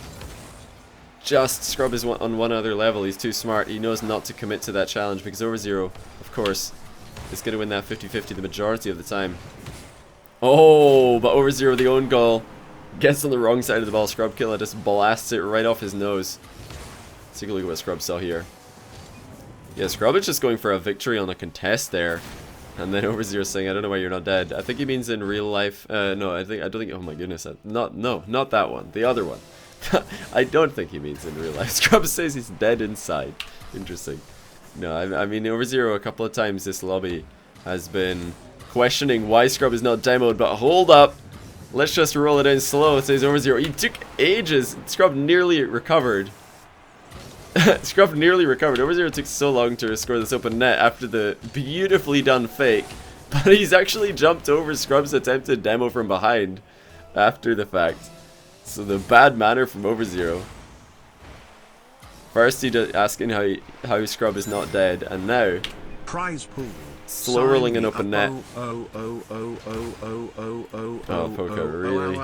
A: Just Scrub is on one other level. He's too smart. He knows not to commit to that challenge, because Over Zero, of course, is going to win that 50-50 the majority of the time. Oh, but Over Zero, the own goal, gets on the wrong side of the ball. Scrub Killa just blasts it right off his nose. Let's take a look at what Scrub saw here. Yeah, Scrub is just going for a victory on a contest there. And then Over Zero saying, I don't know why you're not dead. I think he means in real life. No, I don't think, oh my goodness. Not that one. The other one. I don't think he means in real life. Scrub says he's dead inside. Interesting. No, I mean, Over Zero a couple of times this lobby has been questioning why Scrub is not demoed, but hold up. Let's just roll it in slow, it says Overzero. He took ages. Scrub nearly recovered. Scrub nearly recovered. Overzero took so long to score this open net after the beautifully done fake. But he's actually jumped over Scrub's attempted demo from behind after the fact. So the bad manner from Overzero. First he asking how Scrub is not dead, and now
B: prize pool.
A: Slow rolling an open net.
B: Oh,
A: Poco, really?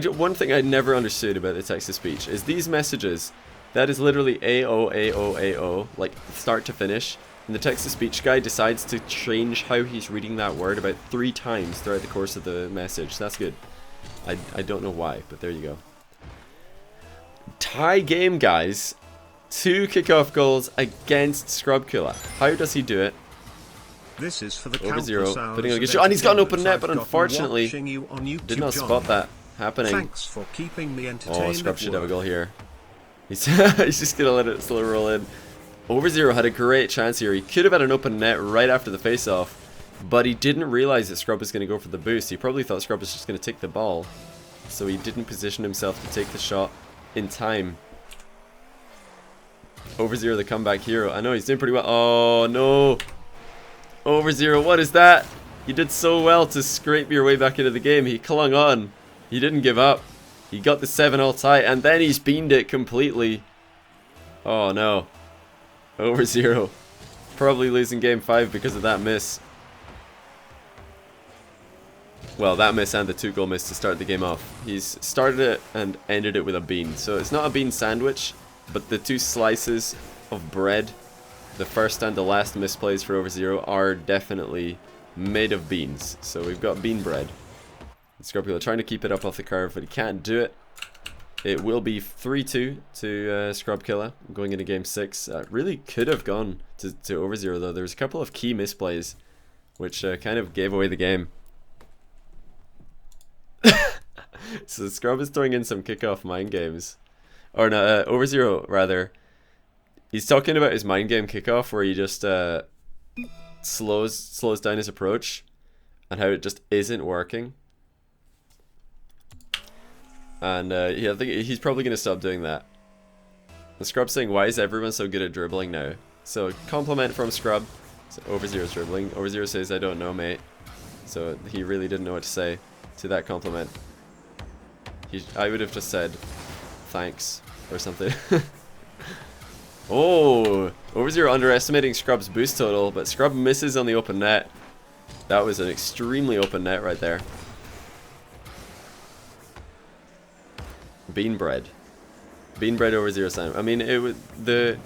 A: One thing I never understood about the text-to-speech is these messages. That is literally A-O, A-O, A-O, like start to finish. And the text-to-speech guy decides to change how he's reading that word about 3 times throughout the course of the message. That's good. I don't know why, but there you go. Tie game, guys. 2 kickoff goals against Scrub Killa. How does he do it?
B: This is for the
A: Overzero putting on a good shot, and he's got an open net, but unfortunately did not spot that happening.
B: Thanks for keeping me entertained.
A: Oh, Scrub should have a goal here. He's he's just gonna let it slow roll in. Overzero had a great chance here. He could have had an open net right after the face-off, but he didn't realize that Scrub was gonna go for the boost. He probably thought Scrub was just gonna take the ball, so he didn't position himself to take the shot in time. Overzero, the comeback hero. I know he's doing pretty well. Oh no, Overzero, what is that? You did so well to scrape your way back into the game. He clung on. He didn't give up. He got the 7-all tie, and then he's beamed it completely. Oh no, Overzero probably losing game 5 because of that miss. Well, that miss and the 2-goal miss to start the game off. He's started it and ended it with a bean. So it's not a bean sandwich, but the 2 slices of bread, the first and the last misplays for Overzero, are definitely made of beans. So we've got bean bread. Scorpio trying to keep it up off the curve, but he can't do it. It will be 3-2 to Scrub Killa going into game 6. Really could have gone to Overzero though. There was a couple of key misplays which kind of gave away the game. So Scrub is throwing in some kickoff mind games. Or no, Overzero rather. He's talking about his mind game kickoff where he just slows down his approach and how it just isn't working. And yeah, I think he's probably going to stop doing that. And Scrub's saying, why is everyone so good at dribbling now? So, compliment from Scrub. So, Overzero's dribbling. Overzero says, I don't know, mate. So, he really didn't know what to say to that compliment. I would have just said, thanks, or something. Oh, Overzero underestimating Scrub's boost total, but Scrub misses on the open net. That was an extremely open net right there. Bean bread Overzero time. I mean, it was the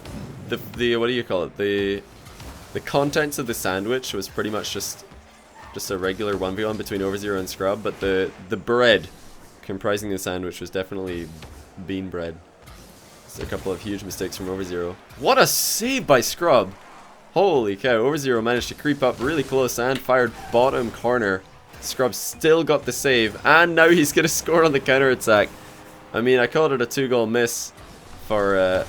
A: what do you call it? The contents of the sandwich was pretty much just a regular 1v1 between Overzero and Scrub, but the bread comprising the sandwich was definitely bean bread. So a couple of huge mistakes from Overzero. What a save by Scrub! Holy cow, Overzero managed to creep up really close and fired bottom corner. Scrub still got the save, and now he's gonna score on the counter attack. I mean, I called it a 2-goal miss for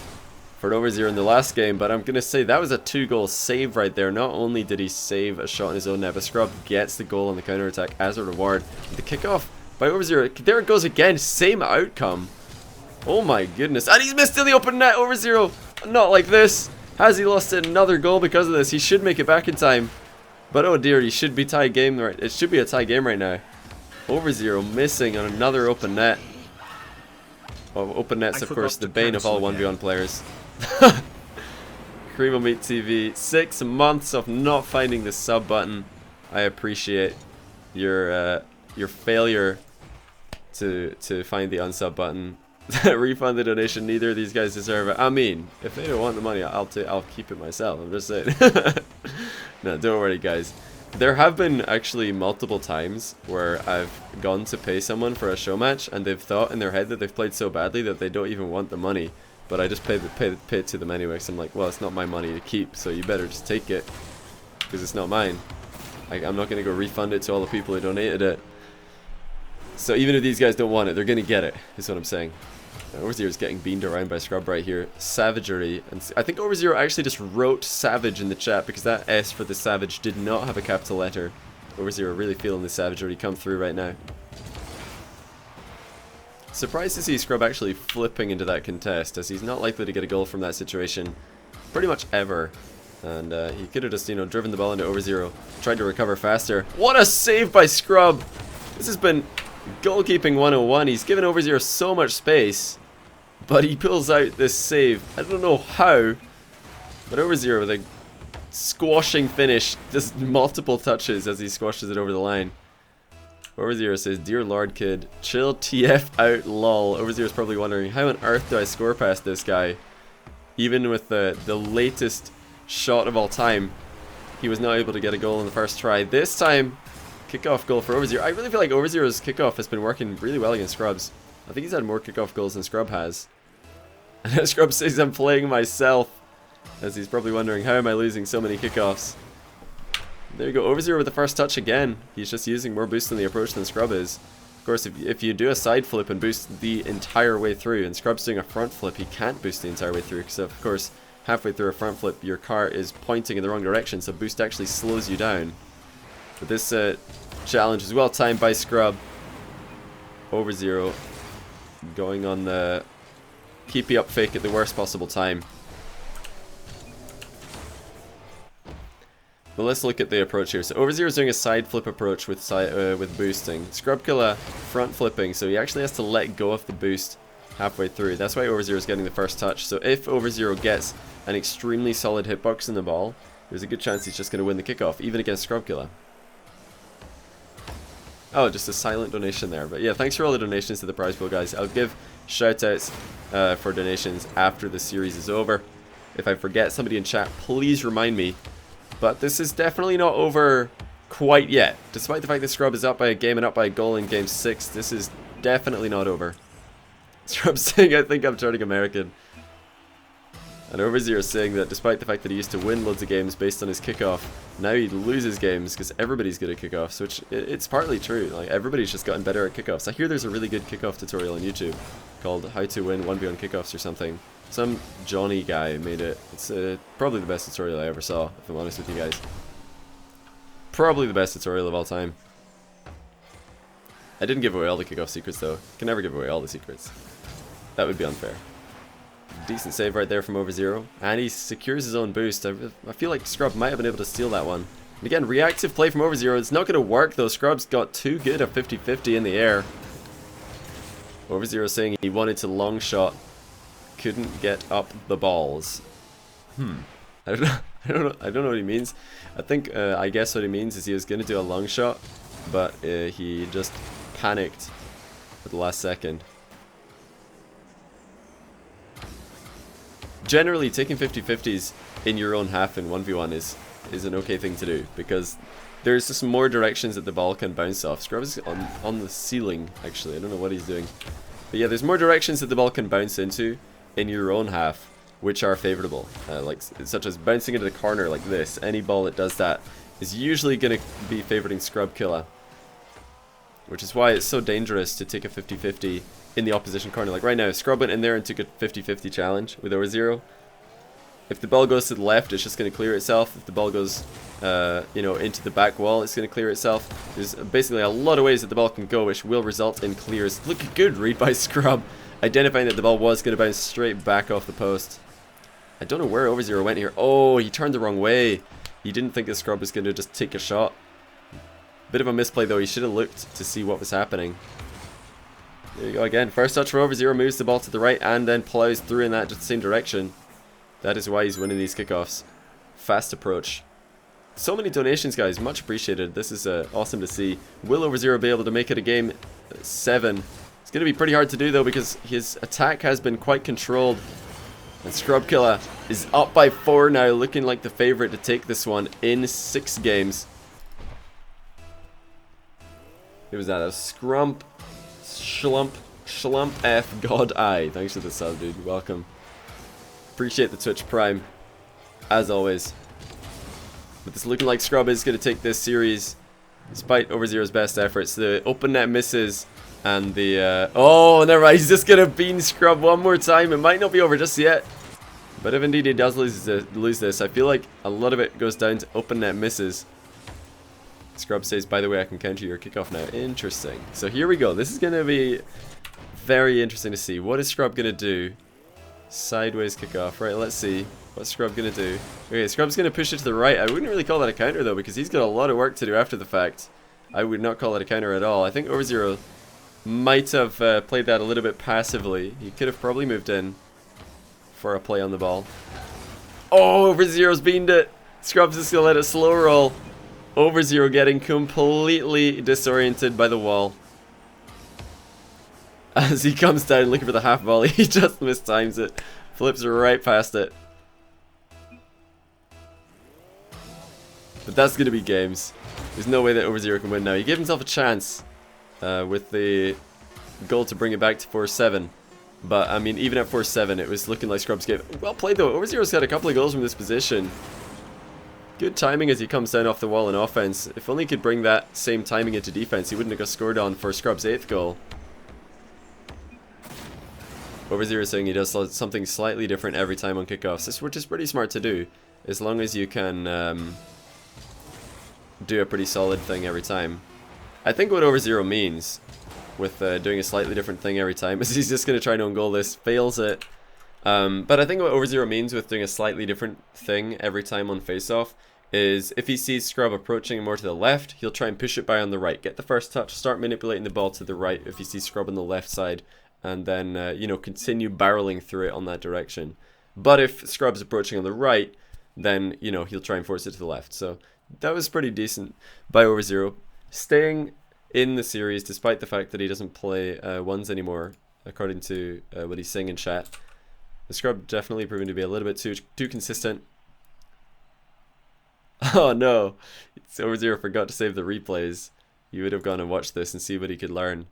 A: Overzero in the last game, but I'm gonna say that was a 2-goal save right there. Not only did he save a shot in his own net, but Scrub gets the goal on the counter attack as a reward. The kickoff by Overzero, there it goes again, same outcome. Oh my goodness, and he's missed in the open net. Overzero, not like this. Has he lost another goal because of this? He should make it back in time, but oh dear, he should be tie game right. It should be a tie game right now. Overzero missing on another open net. Oh, open nets, of course, the bane of all 1v1 players. Cream of Meat TV, 6 months of not finding the sub button. I appreciate your failure to find the unsub button. Refund the donation. Neither of these guys deserve it. I mean, if they don't want the money, I'll keep it myself. I'm just saying. No, don't worry, guys. There have been actually multiple times where I've gone to pay someone for a show match and they've thought in their head that they've played so badly that they don't even want the money, but I just pay it to them anyway. So I'm like, well, it's not my money to keep, so you better just take it because it's not mine. I'm not gonna go refund it to all the people who donated it. So even if these guys don't want it, they're gonna get it, is what I'm saying. Overzero's getting beamed around by Scrub right here. Savagery. And I think Overzero actually just wrote Savage in the chat because that S for the Savage did not have a capital letter. Overzero really feeling the savagery come through right now. Surprised to see Scrub actually flipping into that contest, as he's not likely to get a goal from that situation pretty much ever. And he could have just, you know, driven the ball into Overzero, tried to recover faster. What a save by Scrub! This has been goalkeeping 101. He's given Overzero so much space, but he pulls out this save. I don't know how, but Overzero with a squashing finish, just multiple touches as he squashes it over the line. Overzero says, "Dear Lord, kid, chill TF out, lol." Overzero's probably wondering, how on earth do I score past this guy? Even with the latest shot of all time, he was not able to get a goal in the first try. This time, kickoff goal for Overzero. I really feel like Overzero's kickoff has been working really well against Scrubs. I think he's had more kickoff goals than Scrub has. And Scrub says, "I'm playing myself," as he's probably wondering, how am I losing so many kickoffs? There you go, Overzero with the first touch again. He's just using more boost in the approach than Scrub is. Of course, if you do a side flip and boost the entire way through, and Scrub's doing a front flip, he can't boost the entire way through, because of course, halfway through a front flip, your car is pointing in the wrong direction, so boost actually slows you down. But this challenge is well timed by Scrub. Overzero going on the keepy up fake at the worst possible time. But let's look at the approach here. So Overzero's doing a side flip approach with boosting. Scrub Killa front flipping, so he actually has to let go of the boost halfway through. That's why Overzero's getting the first touch. So if Overzero gets an extremely solid hitbox in the ball, there's a good chance he's just going to win the kickoff, even against Scrub Killa. Oh, just a silent donation there. But yeah, thanks for all the donations to the prize pool, guys. I'll give shoutouts for donations after the series is over. If I forget somebody in chat, please remind me. But this is definitely not over quite yet. Despite the fact that Scrub is up by a game and up by a goal in game 6, this is definitely not over. Scrub's saying, "I think I'm turning American." And Overzero saying that despite the fact that he used to win loads of games based on his kickoff, now he loses games because everybody's good at kickoffs, which it's partly true. Like, everybody's just gotten better at kickoffs. I hear there's a really good kickoff tutorial on YouTube called How to Win 1v1 Kickoffs or something. Some Johnny guy made it. It's probably the best tutorial I ever saw, if I'm honest with you guys. Probably the best tutorial of all time. I didn't give away all the kickoff secrets though. Can never give away all the secrets. That would be unfair. Decent save right there from Overzero. And he secures his own boost. I feel like Scrub might have been able to steal that one. And again, reactive play from Overzero. It's not going to work though. Scrub's got too good a 50-50 in the air. Overzero saying he wanted to long shot. Couldn't get up the balls. I don't know what he means. I think I guess what he means is he was gonna do a long shot, but he just panicked at the last second. Generally, taking 50-50s in your own half in 1v1 is an okay thing to do, because there's just more directions that the ball can bounce off. Scrub is on the ceiling, actually. I don't know what he's doing. But yeah, there's more directions that the ball can bounce into in your own half, which are favorable, like such as bouncing into the corner like this. Any ball that does that is usually going to be favoriting Scrub Killa, which is why it's so dangerous to take a 50-50 in the opposition corner. Like right now, Scrub went in there and took a 50-50 challenge with Overzero. If the ball goes to the left, it's just going to clear itself. If the ball goes you know, into the back wall, it's going to clear itself. There's basically a lot of ways that the ball can go, which will result in clears. Look, good read by Scrub, identifying that the ball was going to bounce straight back off the post. I don't know where Overzero went here. Oh, he turned the wrong way. He didn't think that Scrub was going to just take a shot. Bit of a misplay though. He should have looked to see what was happening. There you go again. First touch for Overzero, moves the ball to the right and then plows through in that just same direction. That is why he's winning these kickoffs. Fast approach. So many donations, guys. Much appreciated. This is awesome to see. Will Overzero be able to make it a game 7? It's going to be pretty hard to do though, because his attack has been quite controlled. And Scrub Killa is up by 4 now, looking like the favorite to take this one in 6 games. Who was that? That was Schlump F God I. Thanks for the sub, dude. Welcome. Appreciate the Twitch Prime, as always. But it's looking like Scrub is going to take this series, despite Overzero's best efforts. The open net misses. And the, oh, never mind. He's just going to bean scrub one more time. It might not be over just yet. But if indeed he does lose this, I feel like a lot of it goes down to open net misses. Scrub says, by the way, I can counter your kickoff now. Interesting. So here we go. This is going to be very interesting to see. What is Scrub going to do? Sideways kickoff. Right, let's see. What's Scrub going to do? Okay, Scrub's going to push it to the right. I wouldn't really call that a counter, though, because he's got a lot of work to do after the fact. I would not call it a counter at all. I think Overzero might have played that a little bit passively. He could have probably moved in for a play on the ball. Oh, Overzero's beamed it. Scrub's just going to let it slow roll. Overzero getting completely disoriented by the wall. As he comes down looking for the half volley, he just mistimes it. Flips right past it. But that's going to be games. There's no way that Overzero can win now. He gave himself a chance with the goal to bring it back to 4-7. But, I mean, even at 4-7, it was looking like Scrub's game. Well played, though. Overzero's got a couple of goals from this position. Good timing as he comes down off the wall in offense. If only he could bring that same timing into defense, he wouldn't have got scored on for Scrub's 8th goal. Overzero is saying he does something slightly different every time on kickoffs, which is pretty smart to do, as long as you can do a pretty solid thing every time. I think what Overzero means with doing a slightly different thing every time is he's just going to try and own goal this, fails it. But I think what Overzero means with doing a slightly different thing every time on face-off is if he sees Scrub approaching more to the left, he'll try and push it by on the right, get the first touch, start manipulating the ball to the right if he sees Scrub on the left side, and then, you know, continue barreling through it on that direction. But if Scrub's approaching on the right, then, you know, he'll try and force it to the left. So that was pretty decent by Overzero. Staying in the series, despite the fact that he doesn't play ones anymore, according to what he's saying in chat. The Scrub definitely proven to be a little bit too consistent. Oh no, Overzero forgot to save the replays. You would have gone and watched this and see what he could learn.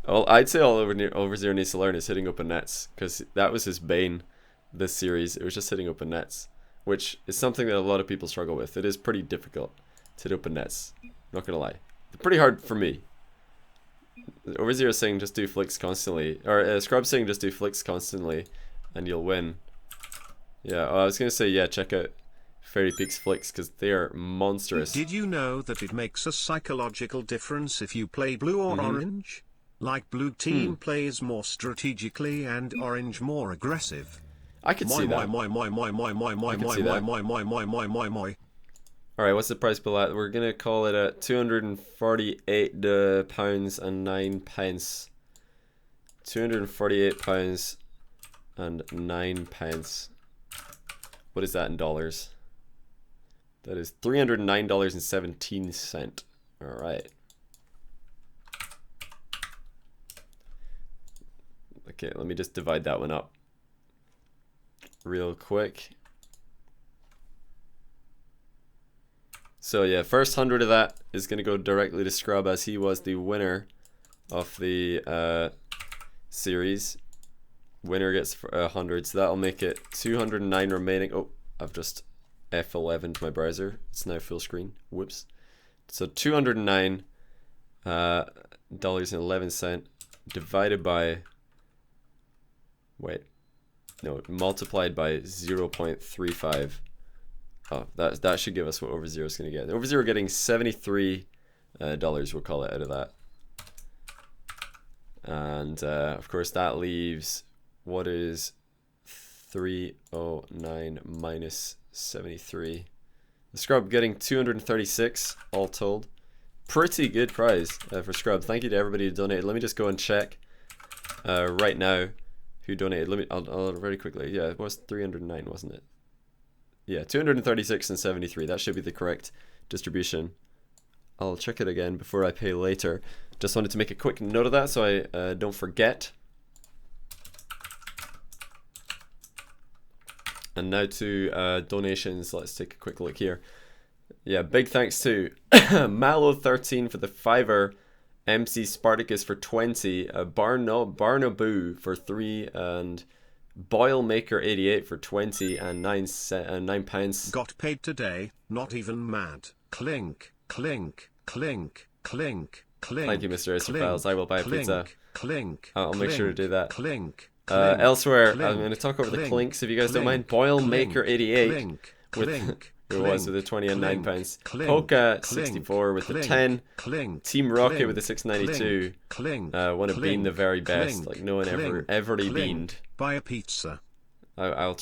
A: Well, I'd say all Overzero needs to learn is hitting open nets, because that was his bane this series. It was just hitting open nets, which is something that a lot of people struggle with. It is pretty difficult to hit open nets, not gonna lie. Pretty hard for me. Overzero saying just do flicks constantly, or Scrub saying just do flicks constantly and you'll win. Yeah, I was gonna say, yeah, check out Fairy Peak's flicks because they are monstrous.
B: Did you know that it makes a psychological difference if you play blue or orange? Like blue team plays more strategically and orange more aggressive.
A: I could see that. Alright, what's the price bill at? We're gonna call it at £248 and 9 pence. £248 and 9 pence. What is that in dollars? That is $309.17. Alright. Okay, let me just divide that one up real quick. So yeah, first 100 of that is going to go directly to Scrub as he was the winner of the series. Winner gets 100, so that'll make it 209 remaining. Oh, I've just F11'd my browser. It's now full screen. Whoops. So $209 $11 divided by, wait, no, multiplied by 0.35. Oh, that should give us what Overzero is going to get. Overzero getting $73, we'll call it, out of that. And of course that leaves, what is 309 minus 73? The Scrub getting 236 all told. Pretty good prize for Scrub. Thank you to everybody who donated. Let me just go and check right now who donated. I'll very quickly. Yeah, it was 309, wasn't it? Yeah, 236 and 73. That should be the correct distribution. I'll check it again before I pay later. Just wanted to make a quick note of that so I don't forget. And now to donations. Let's take a quick look here. Yeah, big thanks to Mallow13 for the $5, MC Spartacus for 20, Barnaboo for 3, and Boilmaker88 for 20 and 9 pounds.
B: Got paid today, not even mad. Clink, clink, clink, clink, clink.
A: Thank you, Mr. Files. I will buy a pizza.
B: Clink,
A: I'll make sure to do that.
B: Clink,
A: elsewhere, I'm going to talk over the clinks if you guys don't mind. Boilmaker88 with it was with the 20 and 9 pounds. Polka 64 with the 10. Team Rocket with the 692. Want to bean the very best, like no one ever beaned.
B: Buy a pizza.
A: I'll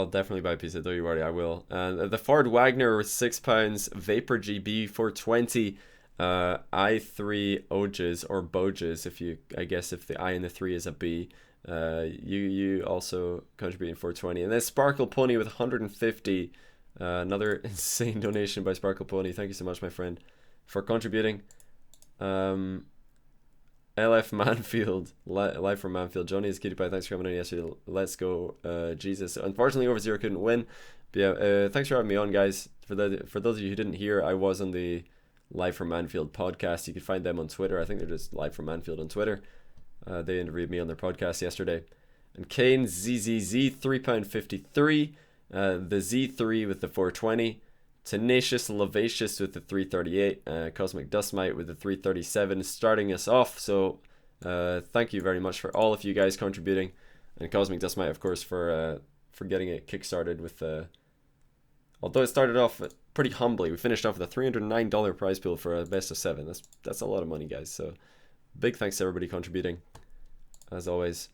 A: definitely buy a pizza, don't you worry, I will. The Ford Wagner with £6. Vapor GB for 20. I3 Oges or Boges, if the I and the 3 is a B. You also contributing 420, and then Sparkle Pony with 150. Another insane donation by Sparkle Pony. Thank you so much, my friend, for contributing. LF Manfield, live from Manfield. Johnny is Kitty Pie. Thanks for coming on yesterday. Let's go, Jesus. Unfortunately, Over Zero couldn't win. But yeah, thanks for having me on, guys. For those of you who didn't hear, I was on the Live from Manfield podcast. You can find them on Twitter. I think they're just Live from Manfield on Twitter. They interviewed me on their podcast yesterday. And Kane ZZZ £3.53. The Z3 with the 420. Tenacious Lavacious with the 338. Cosmic Dustmite with the 337 starting us off. So thank you very much for all of you guys contributing. And Cosmic Dustmite, of course, for getting it kickstarted with although it started off pretty humbly, we finished off with a $309 prize pool for a best of 7. That's a lot of money, guys. So big thanks to everybody contributing, as always.